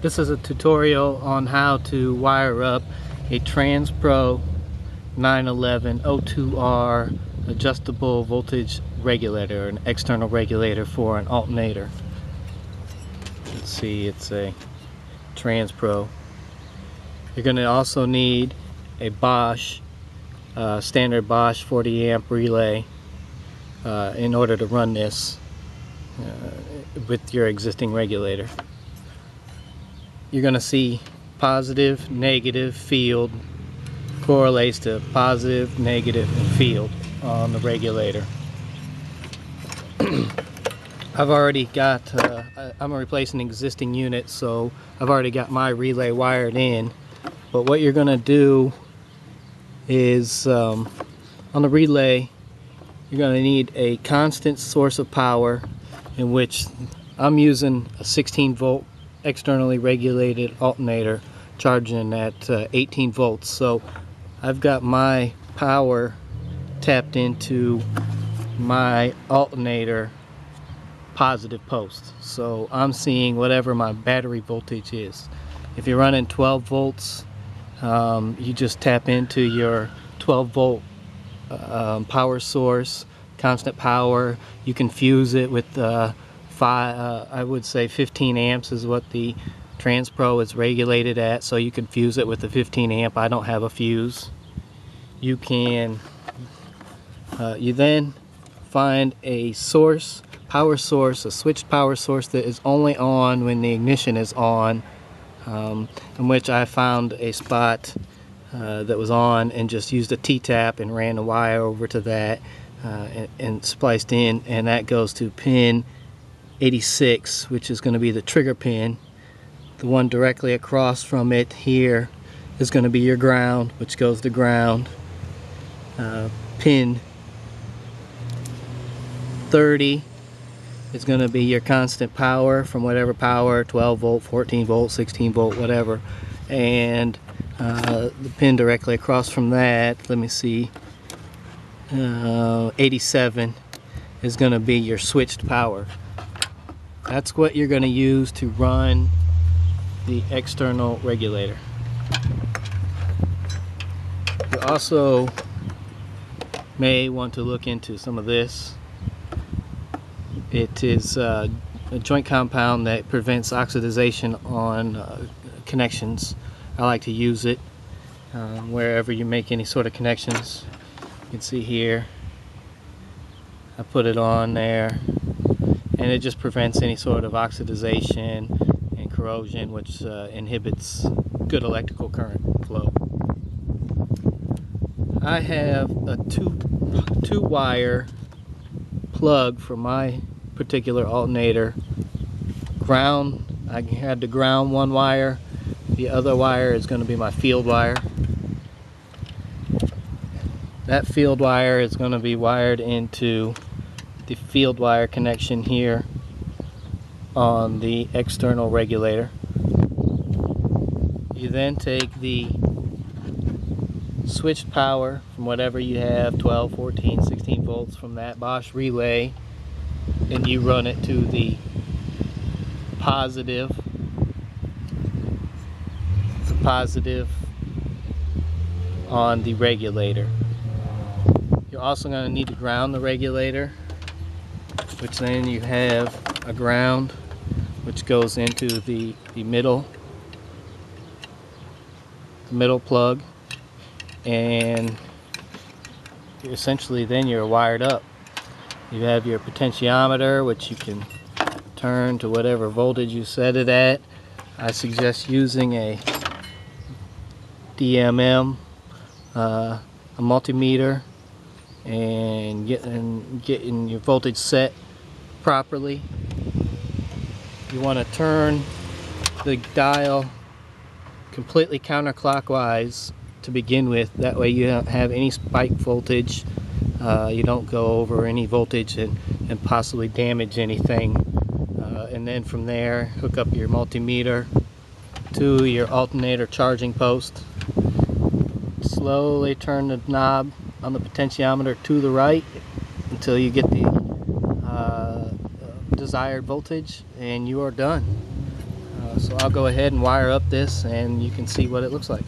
This is a tutorial on how to wire up a TransPro 911 O2R adjustable voltage regulator, an external regulator for an alternator. Let's see, it's a TransPro. You're going to also need a Bosch, standard Bosch 40 amp relay in order to run this with your existing regulator. You're going to see positive, negative, field correlates to positive, negative, and field on the regulator. I've already got, I'm replacing an existing unit, so I've already got my relay wired in. But what you're going to do is, on the relay, you're going to need a constant source of power, in which I'm using a 16 volt externally regulated alternator charging at 18 volts. So I've got my power tapped into my alternator positive post, so I'm seeing whatever my battery voltage is. If you're running 12 volts, you just tap into your 12 volt power source, constant power. You can fuse it with I would say 15 amps is what the TransPro is regulated at, so you can fuse it with the 15 amp. I don't have a fuse. You can you then find a source, power source, a switched power source that is only on when the ignition is on, in which I found a spot that was on and just used a T-tap and ran a wire over to that and spliced in, and that goes to pin 86, which is going to be the trigger pin. The one directly across from it here is going to be your ground, which goes to ground. Pin 30 is going to be your constant power from whatever power, 12 volt, 14 volt, 16 volt, whatever. And the pin directly across from that, let me see, 87 is going to be your switched power. That's what you're going to use to run the external regulator. You also may want to look into some of this. It is a joint compound that prevents oxidization on connections. I like to use it wherever you make any sort of connections. You can see here, I put it on there, and it just prevents any sort of oxidization and corrosion, which inhibits good electrical current flow. I have a two wire plug for my particular alternator. Ground, I had to ground one wire. The other wire is going to be my field wire. That field wire is going to be wired into the field wire connection here on the external regulator. You then take the switched power from whatever you have, 12, 14, 16 volts from that Bosch relay, and you run it to the positive on the regulator. You're also going to need to ground the regulator, which then you have a ground which goes into the middle plug, and essentially then you're wired up. You have your potentiometer, which you can turn to whatever voltage you set it at. I suggest using a DMM, a multimeter, and getting your voltage set properly. You want to turn the dial completely counterclockwise to begin with. That way you don't have any spike voltage. You don't go over any voltage and possibly damage anything. And then from there, hook up your multimeter to your alternator charging post. Slowly turn the knob on the potentiometer to the right until you get the desired voltage, and you are done. So I'll go ahead and wire up this and you can see what it looks like.